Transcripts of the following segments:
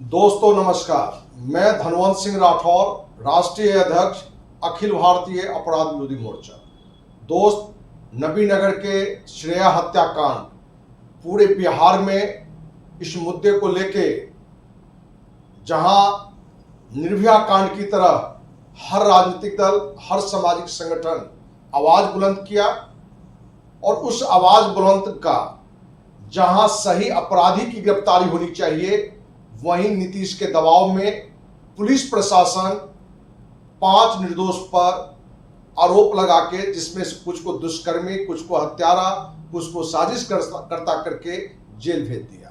दोस्तों नमस्कार, मैं धनवंत सिंह राठौर, राष्ट्रीय अध्यक्ष अखिल भारतीय अपराध विरोधी मोर्चा। दोस्त, नबीनगर के श्रेया हत्याकांड पूरे बिहार में इस मुद्दे को लेके जहां निर्भया कांड की तरह हर राजनीतिक दल, हर सामाजिक संगठन आवाज बुलंद किया और उस आवाज बुलंद का जहां सही अपराधी की गिरफ्तारी होनी चाहिए, वहीं नीतीश के दबाव में पुलिस प्रशासन 5 निर्दोष पर आरोप लगा के, जिसमें से कुछ को दुष्कर्मी, कुछ को हत्यारा, कुछ को साजिश करता करके जेल भेज दिया।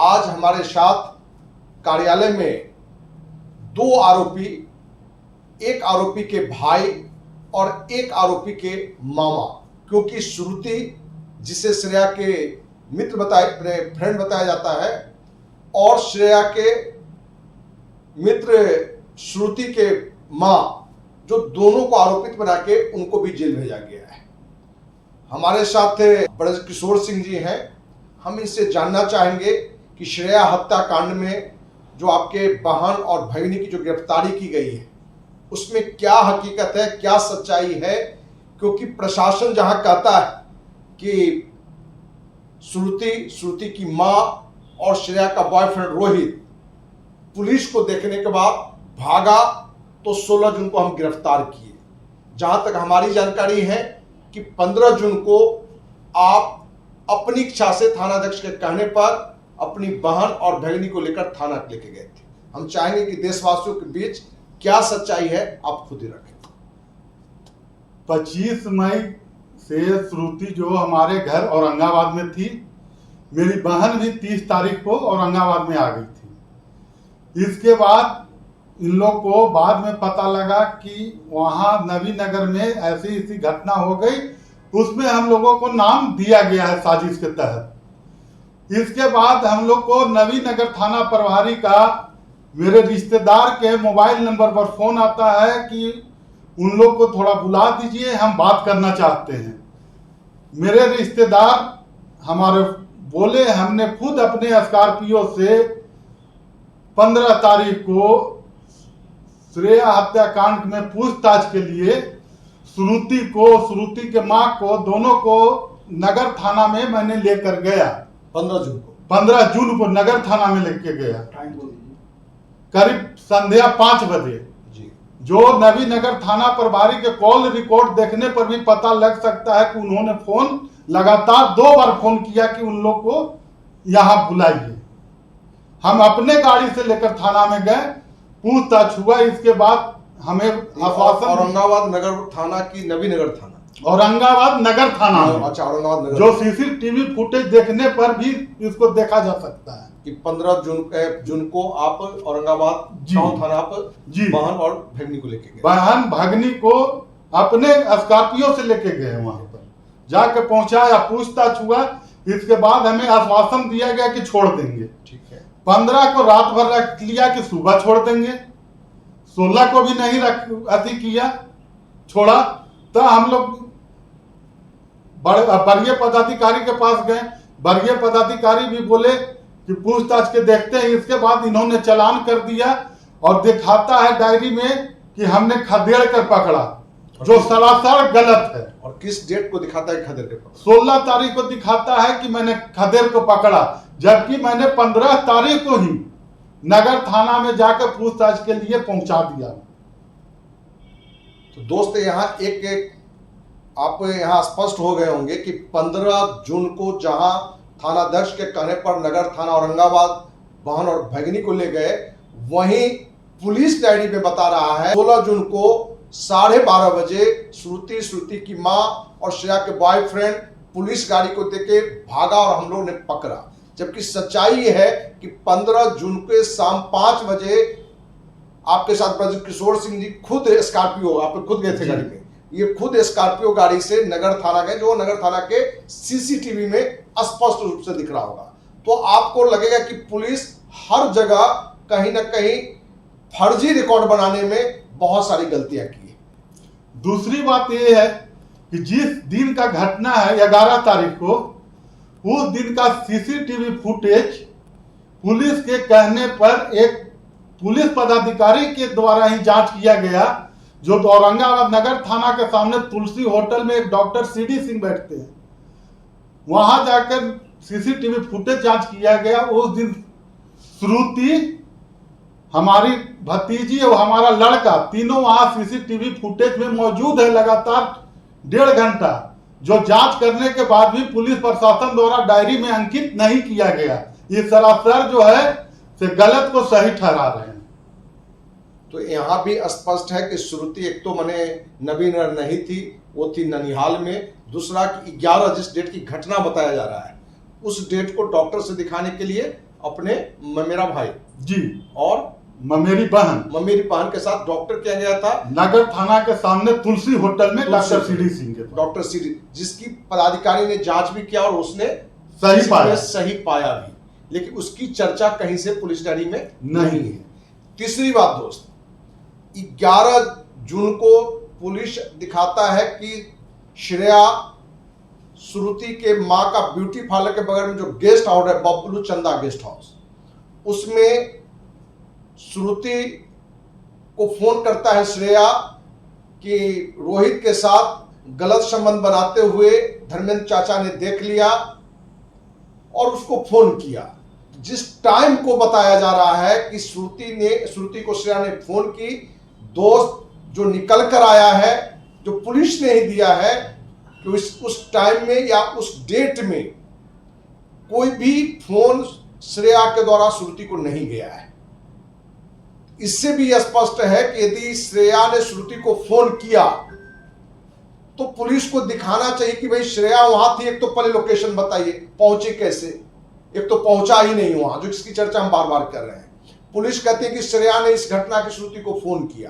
आज हमारे साथ कार्यालय में 2 आरोपी, एक आरोपी के भाई और एक आरोपी के मामा, क्योंकि श्रुति, जिसे श्रेया के मित्र फ्रेंड बताया जाता है, और श्रेया के मित्र श्रुति के मां, जो दोनों को आरोपित बना के उनको भी जेल भेजा गया है। हमारे साथ ब्रजकिशोर सिंह जी हैं। हम इनसे जानना चाहेंगे कि श्रेया हत्याकांड में जो आपके बहन और भगिनी की जो गिरफ्तारी की गई है, उसमें क्या हकीकत है, क्या सच्चाई है, क्योंकि प्रशासन जहां कहता है कि श्रुति की मां और श्रेया का बॉयफ्रेंड रोहित पुलिस को देखने के बाद भागा, तो 16 जून को हम गिरफ्तार किए। जहां तक हमारी जानकारी है कि 15 जून को आप अपनी इच्छा से थानाध्यक्ष के कहने पर अपनी बहन और भगिनी को लेकर थाना लेके गए थे। हम चाहेंगे कि देशवासियों के बीच क्या सच्चाई है, आप खुद ही रखें। 25 मई से श्रुति जो हमारे घर औरंगाबाद में थी, मेरी बहन भी 30 तारीख को औरंगाबाद में आ गई थी। इसके बाद इन लोग को बाद में पता लगा कि वहाँ नबीनगर में ऐसी घटना हो गई, उसमें हम लोगों को नाम दिया गया है साजिश के तहत। इसके बाद हम लोग को नबीनगर थाना प्रभारी का मेरे रिश्तेदार के मोबाइल नंबर पर फोन आता है कि उन लोग को थोड़ा बुला दीजिए, हम बात करना चाहते हैं। मेरे रिश्तेदार हमारे बोले, हमने खुद अपने स्कॉर्पियो से 15 तारीख को श्रेया हत्याकांड में पूछताछ के लिए श्रुति के मां को, दोनों को नगर थाना में मैंने लेकर गया। 15 जून को नगर थाना में लेके गया, करीब संध्या 5 बजे। जो नबीनगर थाना प्रभारी के कॉल रिकॉर्ड देखने पर भी पता लग सकता है कि उन्होंने फोन लगातार 2 बार फोन किया कि उन लोग को यहां बुलाइए। हम अपने गाड़ी से लेकर थाना में गए, पूछताछ हुआ। इसके बाद हमें आश्वासन, औरंगाबाद नगर थाना की नबीनगर थाना, औरंगाबाद नगर थाना, अच्छा औरंगाबाद नगर, जो सीसीटीवी फुटेज देखने पर भी इसको देखा जा सकता है कि 15 जून को आप औरंगाबाद थाना पर बहन और भगनी को लेके गए। बहन भगनी को अपने स्कॉर्पियो से लेके गए, वहां पर जाके पहुंचाया, पूछताछ हुआ। इसके बाद हमें आश्वासन दिया गया कि छोड़ देंगे। ठीक है। 15 को रात भर रख लिया कि सुबह छोड़ देंगे। 16 को भी नहीं छोड़ा। तो हम लोग वरीय पदाधिकारी के पास गए। वरीय पदाधिकारी भी बोले कि पूछताछ के देखते हैं। इसके बाद इन्होंने चालान कर दिया और दिखाता है डायरी में कि हमने खदेड़ कर पकड़ा, जो सरासर गलत है। और किस डेट को दिखाता है खदेड़ के पकड़ा? 16 तारीख को दिखाता है कि मैंने खदेड़ को पकड़ा, जबकि मैंने 15 तारीख को ही नगर थाना में जाकर पूछताछ के लिए पहुंचा दिया। तो दोस्त, यहाँ एक आप यहाँ स्पष्ट हो गए होंगे कि 15 जून को जहां थानाध्यक्ष के कहने पर नगर थाना औरंगाबाद बहन और भगिनी को ले गए, वहीं पुलिस डायरी में बता रहा है 16 जून को 12:30 बजे श्रुति की मां और श्रेया के बॉयफ्रेंड पुलिस गाड़ी को देके भागा और हम लोग ने पकड़ा। जबकि सच्चाई ये है कि 15 जून के शाम 5 बजे आपके साथ ब्रजकिशोर सिंह जी खुद स्कॉर्पियो, आप खुद गए थे गाड़ी में, ये खुद स्कॉर्पियो गाड़ी से नगर थाना गए, जो नगर थाना के सीसीटीवी में स्पष्ट रूप से दिख रहा होगा। तो आपको लगेगा कि पुलिस हर जगह कहीं ना कहीं फर्जी रिकॉर्ड बनाने में बहुत सारी गलतियां की है। दूसरी बात यह है कि जिस दिन का घटना है 11 तारीख को, उस दिन का सीसीटीवी फुटेज पुलिस के कहने पर एक पुलिस पदाधिकारी के द्वारा ही जांच किया गया, जो औरंगाबाद नगर थाना के सामने तुलसी होटल में एक डॉक्टर सीडी सिंह बैठते हैं, वहां जाकर सीसीटीवी फुटेज जांच किया गया। उस दिन श्रुति, हमारी भतीजी और हमारा लड़का तीनों वहां सीसीटीवी फुटेज में मौजूद है लगातार 1.5 घंटा, जो जांच करने के बाद भी पुलिस प्रशासन द्वारा डायरी में अंकित नहीं किया गया। ये सरासर जो है से गलत को सही ठहरा रहे हैं। तो यहाँ भी स्पष्ट है कि श्रुति एक तो मने नवीनगर नहीं थी, वो थी ननिहाल में। दूसरा कि 11 जिस डेट की घटना बताया जा रहा है, उस डेट को डॉक्टर से दिखाने के लिए अपने ममेरा भाई जी और ममेरी बहन के साथ डॉक्टर किया गया था नगर थाना के सामने तुलसी होटल में डॉक्टर सीडी सिंह के पास। डॉक्टर सीडी, जिसकी पदाधिकारी ने जांच भी किया और उसने सही पाया भी, लेकिन उसकी चर्चा कहीं से पुलिस डायरी में नहीं है। तीसरी बात दोस्त, 11 जून को पुलिस दिखाता है कि श्रेया श्रुति के मां का ब्यूटी पार्लर के बगल में जो गेस्ट हाउस है, बबलू चंदा गेस्ट हाउस, उसमें श्रुति को फोन करता है श्रेया कि रोहित के साथ गलत संबंध बनाते हुए धर्मेंद्र चाचा ने देख लिया और उसको फोन किया। जिस टाइम को बताया जा रहा है कि श्रुति को श्रेया ने फोन की, दोस्त जो निकल कर आया है, जो पुलिस ने ही दिया है कि उस टाइम में या उस डेट में कोई भी फोन श्रेया के द्वारा श्रुति को नहीं गया है। इससे भी स्पष्ट है कि यदि श्रेया ने श्रुति को फोन किया तो पुलिस को दिखाना चाहिए कि भाई श्रेया वहां थी। एक तो पहले लोकेशन बताइए, पहुंचे कैसे, एक तो पहुंचा ही नहीं वहां, जो इसकी चर्चा हम बार बार कर रहे हैं। पुलिस कहती है कि श्रेया ने इस घटना की श्रुति को फोन किया,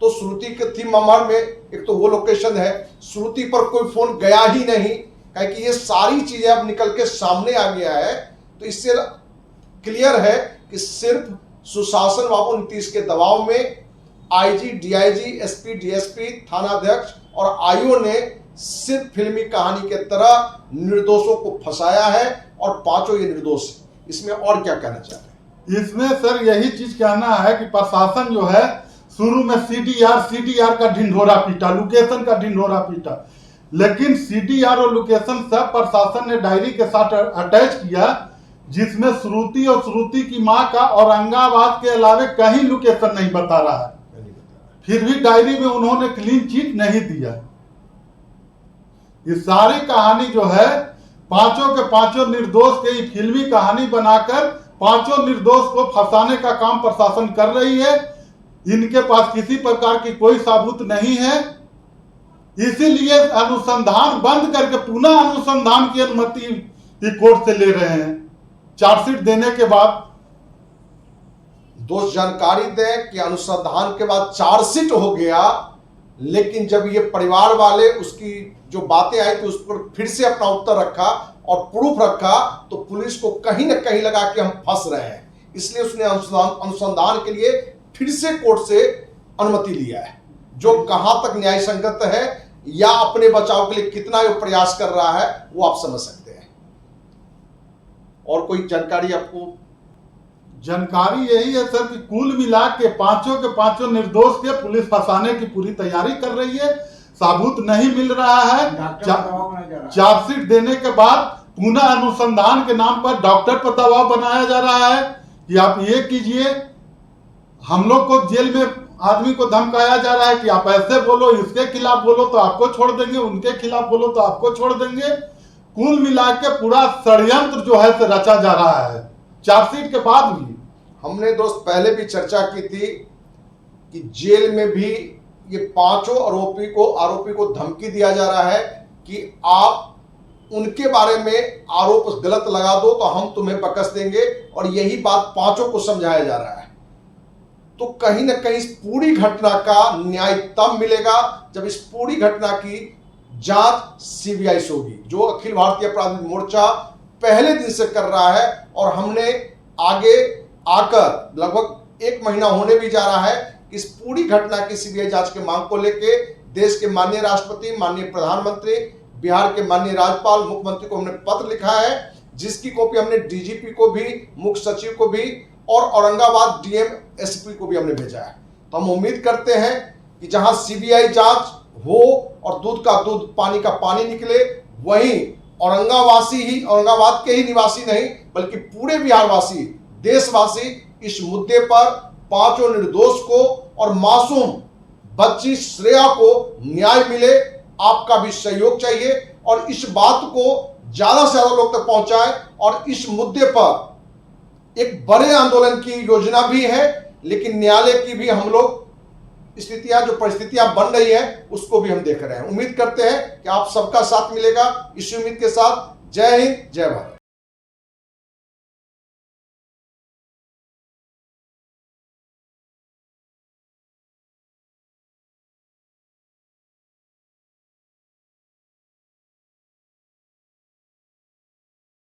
तो श्रुति की थी ममहर में, एक तो वो लोकेशन है, श्रुति पर कोई फोन गया ही नहीं। कहे कि ये सारी चीजें अब निकल के सामने आ गया है, तो इससे क्लियर है कि सिर्फ सुशासन बाबू नीतीश के दबाव में आईजी, डीआईजी, एसपी, डीएसपी, थानाध्यक्ष और आईओ ने सिर्फ फिल्मी कहानी के तरह निर्दोषों को फंसाया है और पांचों ये निर्दोष है। इसमें और क्या कहना चाह रहे हैं? इसमें सर यही चीज कहना है कि प्रशासन जो है शुरू में सीडीआर का ढिंढोरा पीटा, लोकेशन का ढिंढोरा पीटा, लेकिन सीडीआर और लोकेशन सब प्रशासन ने डायरी के साथ अटैच किया, जिसमें श्रुति और श्रुति की मां का औरंगाबाद के अलावे कहीं लोकेशन नहीं बता रहा है। फिर भी डायरी में उन्होंने क्लीन चिट नहीं दिया। ये सारी कहानी जो है पांचों के पांचों निर्दोष की फिल्मी कहानी बनाकर पांचों निर्दोष को फंसाने का काम प्रशासन कर रही है। इनके पास किसी प्रकार की कोई सबूत नहीं है, इसीलिए अनुसंधान बंद करके पुनः अनुसंधान की अनुमति कोर्ट से ले रहे हैं चार्जशीट देने के बाद। दोस्त जानकारी दें कि अनुसंधान के बाद चार्जशीट हो गया, लेकिन जब ये परिवार वाले उसकी जो बातें आई तो उस पर फिर से अपना उत्तर रखा और प्रूफ रखा, तो पुलिस को कहीं ना कहीं लगा कि हम फंस रहे हैं, इसलिए उसने अनुसंधान के लिए फिर से कोर्ट से अनुमति लिया है, जो कहां तक न्याय संगत है या अपने बचाव के लिए कितना वो प्रयास कर रहा है वो आप समझ सकते हैं। और कोई जानकारी आपको? जानकारी यही है सर कि कुल मिला के पांचों निर्दोष के पुलिस फंसाने की पूरी तैयारी कर रही है। सबूत नहीं मिल रहा है, चार्जशीट देने के बाद पुनः अनुसंधान के नाम पर डॉक्टर पर दबाव बनाया जा रहा है कि आप ये कीजिए। हम लोग को जेल में आदमी को धमकाया जा रहा है कि आप ऐसे बोलो, इसके खिलाफ बोलो तो आपको छोड़ देंगे, उनके खिलाफ बोलो तो आपको छोड़ देंगे। कुल मिला के पूरा षड्यंत्र जो है रचा जा रहा है चार्जशीट के बाद भी। हमने दोस्त पहले भी चर्चा की थी कि जेल में भी ये पांचों आरोपी को धमकी दिया जा रहा है कि आप उनके बारे में आरोप गलत लगा दो तो हम तुम्हें बकस देंगे, और यही बात पांचों को समझाया जा रहा है। तो कहीं ना कहीं इस पूरी घटना का न्याय तब मिलेगा जब इस पूरी घटना की जांच सीबीआई से होगी, जो अखिल भारतीय अपराधी मोर्चा पहले दिन से कर रहा है। और हमने आगे आकर लगभग 1 महीना होने भी जा रहा है, इस पूरी घटना की सीबीआई जांच के मांग को लेके देश के माननीय राष्ट्रपति, माननीय प्रधानमंत्री, बिहार के माननीय राज्यपाल, मुख्यमंत्री को हमने पत्र लिखा है, जिसकी कॉपी हमने डीजीपी को भी, मुख्य सचिव को भी और औरंगाबाद डीएम एसपी को भी हमने भेजा है। तो हम उम्मीद करते हैं कि जहां सीबीआई जांच हो और दूध का दूध पानी का पानी निकले, वहीं औरंगाबाद के ही निवासी नहीं बल्कि पूरे बिहारवासी, देशवासी इस मुद्दे पर पांचों निर्दोष को और मासूम बच्ची श्रेया को न्याय मिले। आपका भी सहयोग चाहिए और इस बात को ज्यादा से ज्यादा लोग तक पहुंचाएं। और इस मुद्दे पर एक बड़े आंदोलन की योजना भी है, लेकिन न्यायालय की भी हम लोग स्थितियां, जो परिस्थितियां बन रही है, उसको भी हम देख रहे हैं। उम्मीद करते हैं कि आप सबका साथ मिलेगा। इसी उम्मीद के साथ जय हिंद, जय भारत।